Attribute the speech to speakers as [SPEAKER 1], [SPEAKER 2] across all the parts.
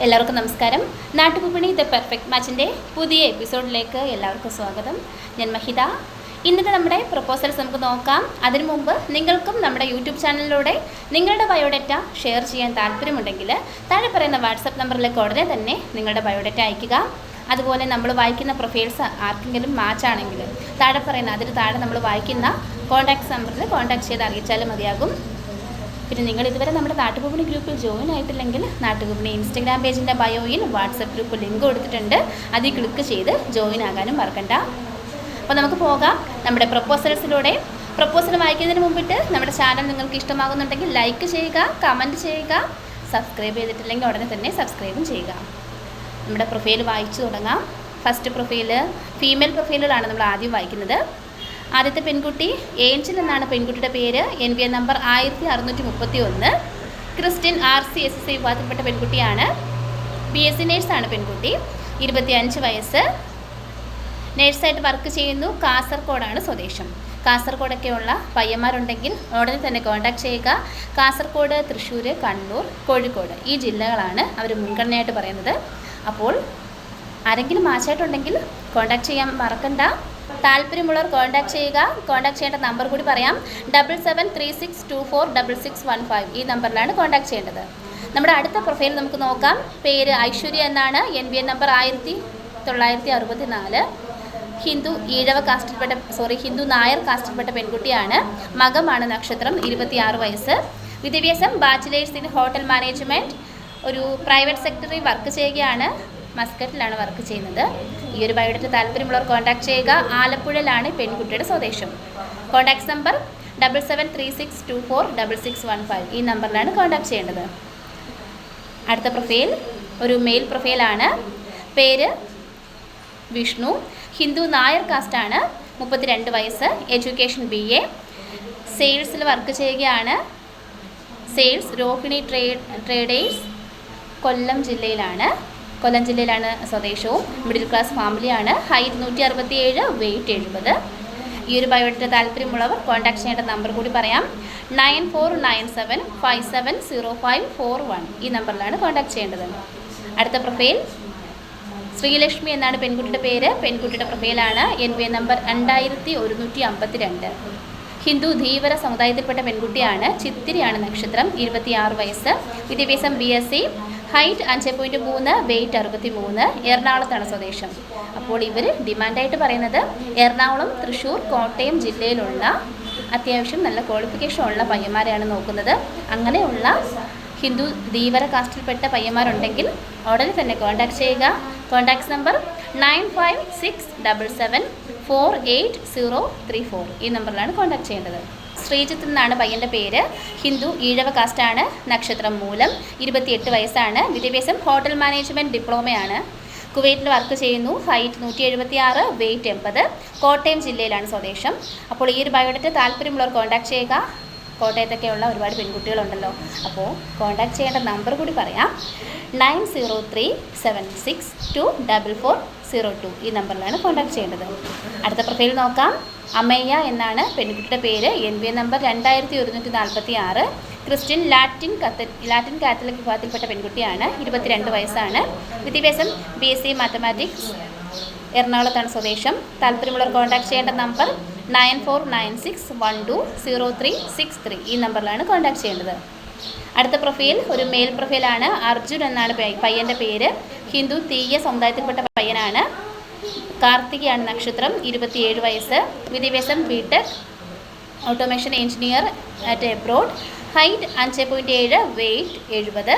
[SPEAKER 1] എല്ലാവർക്കും നമസ്കാരം. നാട്ടുവിപണി the perfect മാച്ചിൻ്റെ പുതിയ എപ്പിസോഡിലേക്ക് എല്ലാവർക്കും സ്വാഗതം. ഞാൻ മഹിത. ഇന്നത്തെ നമ്മുടെ പ്രൊപ്പോസൽസ് നമുക്ക് നോക്കാം. അതിനു മുമ്പ് നിങ്ങൾക്കും നമ്മുടെ യൂട്യൂബ് ചാനലിലൂടെ നിങ്ങളുടെ ബയോഡേറ്റ ഷെയർ ചെയ്യാൻ താല്പര്യമുണ്ടെങ്കിൽ താഴെ പറയുന്ന വാട്സപ്പ് നമ്പറിലേക്ക് ഉടനെ തന്നെ നിങ്ങളുടെ ബയോഡേറ്റ അയയ്ക്കുക. അതുപോലെ നമ്മൾ വായിക്കുന്ന പ്രൊഫൈൽസ് ആർക്കെങ്കിലും മാച്ചാണെങ്കിൽ അതിന് താഴെ നമ്മൾ വായിക്കുന്ന കോൺടാക്ട്സ് നമ്പറിൽ കോൺടാക്ട് ചെയ്ത് അറിയിച്ചാലും മതിയാകും. പിന്നെ നിങ്ങൾ ഇതുവരെ നമ്മുടെ നാട്ടുവിപണി ഗ്രൂപ്പിൽ ജോയിൻ ആയിട്ടില്ലെങ്കിൽ നാട്ടുവിപണി ഇൻസ്റ്റഗ്രാം പേജിൻ്റെ ബയോയിൽ വാട്സപ്പ് ഗ്രൂപ്പ് ലിങ്ക് കൊടുത്തിട്ടുണ്ട്. അതിൽ ക്ലിക്ക് ചെയ്ത് ജോയിൻ ആകാനും മറക്കണ്ട. അപ്പോൾ നമുക്ക് പോകാം നമ്മുടെ പ്രൊപ്പോസൽസിലൂടെ. പ്രൊപ്പോസൽ വായിക്കുന്നതിന് മുമ്പിട്ട് നമ്മുടെ ചാനൽ നിങ്ങൾക്ക് ഇഷ്ടമാകുന്നുണ്ടെങ്കിൽ ലൈക്ക് ചെയ്യുക, കമൻറ്റ് ചെയ്യുക. സബ്സ്ക്രൈബ് ചെയ്തിട്ടില്ലെങ്കിൽ ഉടനെ തന്നെ സബ്സ്ക്രൈബും ചെയ്യുക. നമ്മുടെ പ്രൊഫൈൽ വായിച്ചു തുടങ്ങാം. ഫസ്റ്റ് പ്രൊഫൈല് ഫീമെയിൽ പ്രൊഫൈലിലാണ് നമ്മൾ ആദ്യം വായിക്കുന്നത്. ആദ്യത്തെ പെൺകുട്ടി ഏഞ്ചൽ എന്നാണ് പെൺകുട്ടിയുടെ പേര്. NVN number 1631. ക്രിസ്ത്യൻ RCSC വിഭാഗത്തിൽപ്പെട്ട പെൺകുട്ടിയാണ്. BSc നേഴ്സാണ് പെൺകുട്ടി. 25 വയസ്സ്. നേഴ്സായിട്ട് വർക്ക് ചെയ്യുന്നു. കാസർഗോഡാണ് സ്വദേശം. കാസർഗോഡൊക്കെയുള്ള പയ്യന്മാരുണ്ടെങ്കിൽ ഉടനെ തന്നെ കോൺടാക്ട് ചെയ്യുക. കാസർഗോഡ്, തൃശ്ശൂർ, കണ്ണൂർ, കോഴിക്കോട് ഈ ജില്ലകളാണ് അവർ മുൻഗണനയായിട്ട് പറയുന്നത്. അപ്പോൾ ആരെങ്കിലും മാച്ചായിട്ടുണ്ടെങ്കിൽ കോൺടാക്ട് ചെയ്യാൻ മറക്കണ്ട. താല്പര്യമുള്ളവർ കോൺടാക്ട് ചെയ്യുക. കോൺടാക്ട് ചെയ്യേണ്ട നമ്പർ കൂടി പറയാം. 7736246615 ഈ നമ്പറിലാണ് കോൺടാക്ട് ചെയ്യേണ്ടത്. നമ്മുടെ അടുത്ത പ്രൊഫൈൽ നമുക്ക് നോക്കാം. പേര് ഐശ്വര്യ എന്നാണ്. NVN number 1964. ഹിന്ദു നായർ കാസ്റ്റിൽപ്പെട്ട പെൺകുട്ടിയാണ്. മകമാണ് നക്ഷത്രം. 26 വയസ്സ്. വിദ്യാഭ്യാസം ബാച്ചിലേഴ്സ് ഇൻ ഹോട്ടൽ മാനേജ്മെൻറ്റ്. ഒരു പ്രൈവറ്റ് സെക്ടറിൽ വർക്ക് ചെയ്യുകയാണ്. മസ്കറ്റിലാണ് വർക്ക് ചെയ്യുന്നത്. ഈ ഒരു ബയോഡേറ്റ താല്പര്യമുള്ളവർ കോൺടാക്ട് ചെയ്യുക. ആലപ്പുഴയിലാണ് പെൺകുട്ടിയുടെ സ്വദേശം. കോൺടാക്ട് നമ്പർ 7736246615 ഈ നമ്പറിലാണ് കോൺടാക്ട് ചെയ്യേണ്ടത്. അടുത്ത പ്രൊഫൈൽ ഒരു മെയിൽ പ്രൊഫൈലാണ്. പേര് വിഷ്ണു. ഹിന്ദു നായർ കാസ്റ്റാണ്. 32 വയസ്സ്. Education BA. സെയിൽസിൽ വർക്ക് ചെയ്യുകയാണ്. Sales Rohini traders. കൊല്ലം ജില്ലയിലാണ് സ്വദേശവും. മിഡിൽ ക്ലാസ് ഫാമിലിയാണ്. Height 167, weight 70. ഈ ഒരു ബയോഡേറ്റ താല്പര്യമുള്ളവർ കോൺടാക്ട് ചെയ്യേണ്ട നമ്പർ കൂടി പറയാം. 9497570541 ഈ നമ്പറിലാണ് കോൺടാക്ട് ചെയ്യേണ്ടത്. അടുത്ത പ്രൊഫൈൽ ശ്രീലക്ഷ്മി എന്നാണ് പെൺകുട്ടിയുടെ പേര്. പെൺകുട്ടിയുടെ പ്രൊഫൈലാണ്. NVN number 2152. ഹിന്ദു ധീവര സമുദായത്തിൽപ്പെട്ട പെൺകുട്ടിയാണ്. ചിത്തിരിയാണ് നക്ഷത്രം. 26 വയസ്സ്. വിദ്യാഭ്യാസം BSc. Height 5.3, wait 63. എറണാകുളത്താണ് സ്വദേശം. അപ്പോൾ ഇവർ ഡിമാൻഡായിട്ട് പറയുന്നത് എറണാകുളം, തൃശ്ശൂർ, കോട്ടയം ജില്ലയിലുള്ള അത്യാവശ്യം നല്ല ക്വാളിഫിക്കേഷൻ ഉള്ള പയ്യന്മാരെയാണ് നോക്കുന്നത്. അങ്ങനെയുള്ള ഹിന്ദു ധീവര കാസ്റ്റിൽപ്പെട്ട പയ്യന്മാരുണ്ടെങ്കിൽ ഉടനെ തന്നെ കോൺടാക്ട് ചെയ്യുക. കോൺടാക്ട് നമ്പർ 9567748034 ഈ നമ്പറിലാണ് കോൺടാക്ട് ചെയ്യേണ്ടത്. ശ്രീജിത്ത് എന്നാണ് പയ്യൻ്റെ പേര്. ഹിന്ദു ഈഴവ കാസ്റ്റാണ്. നക്ഷത്രം മൂലം. 28 വയസ്സാണ്. വിദ്യാഭ്യാസം ഹോട്ടൽ മാനേജ്മെൻറ്റ് ഡിപ്ലോമയാണ്. കുവൈറ്റിൽ വർക്ക് ചെയ്യുന്നു. Height 176, wait 80. കോട്ടയം ജില്ലയിലാണ് സ്വദേശം. അപ്പോൾ ഈ ഒരു ബയോഡേറ്റ താല്പര്യമുള്ളവർ കോൺടാക്ട് ചെയ്യുക. കോട്ടയത്തൊക്കെയുള്ള ഒരുപാട് പെൺകുട്ടികളുണ്ടല്ലോ. അപ്പോൾ കോൺടാക്ട് ചെയ്യേണ്ട നമ്പർ കൂടി പറയാം. 9037624402 ഈ നമ്പറിലാണ് കോൺടാക്ട് ചെയ്യേണ്ടത്. അടുത്ത പ്രൊഫൈൽ നോക്കാം. അമയ്യ എന്നാണ് പെൺകുട്ടിയുടെ പേര്. NVN number 2146. Christian Latin Catholic വിഭാഗത്തിൽപ്പെട്ട പെൺകുട്ടിയാണ്. 22 വയസ്സാണ്. വിദ്യാഭ്യാസം BSc മാത്തമാറ്റിക്സ്. എറണാകുളത്താണ് സ്വദേശം. താല്പര്യമുള്ളവർ കോൺടാക്ട് ചെയ്യേണ്ട നമ്പർ 9496120363 ഈ നമ്പറിലാണ് കോൺടാക്ട് ചെയ്യേണ്ടത്. അടുത്ത പ്രൊഫൈൽ ഒരു മെയിൽ പ്രൊഫൈലാണ്. അർജുൻ എന്നാണ് പയ്യൻ്റെ പേര്. ഹിന്ദു തീയ സമുദായത്തിൽപ്പെട്ട പയ്യനാണ്. കാർത്തികയാണ് നക്ഷത്രം. 27 വയസ്സ്. വിദ്യാഭ്യാസം BTech automation engineer at abroad. Height 5.7, weight 70.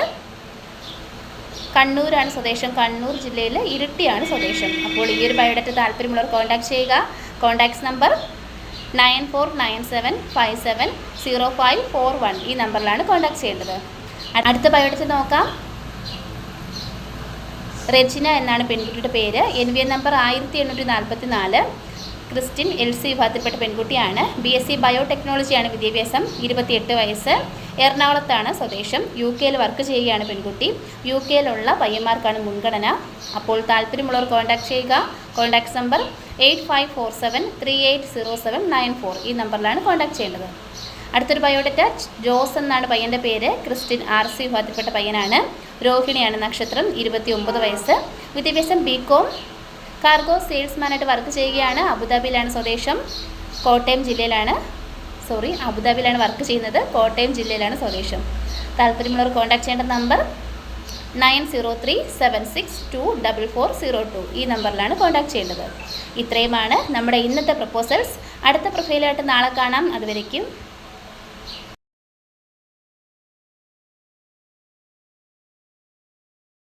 [SPEAKER 1] കണ്ണൂരാണ് സ്വദേശം. കണ്ണൂർ ജില്ലയിൽ ഇരിട്ടിയാണ് സ്വദേശം. അപ്പോൾ ഈ ഒരു ബയോഡേറ്റ താല്പര്യമുള്ളവർ കോൺടാക്ട് ചെയ്യുക. കോൺടാക്ട്സ് നമ്പർ 9497570541 ഈ നമ്പറിലാണ് കോൺടാക്ട് ചെയ്യേണ്ടത്. അടുത്ത ബയോഡേറ്റ നോക്കാം. റെജിന എന്നാണ് പെൺകുട്ടിയുടെ പേര്. NVN number 1844. ക്രിസ്ത്യൻ LC വിഭാഗത്തിൽപ്പെട്ട പെൺകുട്ടിയാണ്. BSc ബയോടെക്നോളജിയാണ് വിദ്യാഭ്യാസം. 28 വയസ്സ്. എറണാകുളത്താണ് സ്വദേശം. UK വർക്ക് ചെയ്യുകയാണ് പെൺകുട്ടി. UK പയ്യന്മാർക്കാണ് മുൻഗണന. അപ്പോൾ താല്പര്യമുള്ളവർ കോൺടാക്ട് ചെയ്യുക. കോൺടാക്ട് നമ്പർ 8547380794 ഈ നമ്പറിലാണ് കോൺടാക്ട് ചെയ്യേണ്ടത്. അടുത്തൊരു ബയോഡേറ്റ ജോസ് എന്നാണ് പയ്യൻ്റെ പേര്. ക്രിസ്ത്യൻ RC വിഭാഗത്തിൽപ്പെട്ട പയ്യനാണ്. രോഹിണിയാണ് നക്ഷത്രം, 29 വയസ്സ്. വിദ്യാഭ്യാസം BCom. കാർഗോ സെയിൽസ്മാനായിട്ട് വർക്ക് ചെയ്യുകയാണ്. അബുദാബിയിലാണ് സ്വദേശം, കോട്ടയം ജില്ലയിലാണ്. അബുദാബിയിലാണ് വർക്ക് ചെയ്യുന്നത്, കോട്ടയം ജില്ലയിലാണ് സ്വദേശം. താല്പര്യമുള്ളവർ കോൺടാക്ട് ചെയ്യേണ്ട നമ്പർ 9036624402. ഈ നമ്പറിലാണ് കോൺടാക്ട് ചെയ്യേണ്ടത്. ഇത്രയുമാണ് നമ്മുടെ ഇന്നത്തെ പ്രപ്പോസൽസ്. അടുത്ത പ്രൊഫൈലായിട്ട് നാളെ കാണാം. അതുവരേക്കും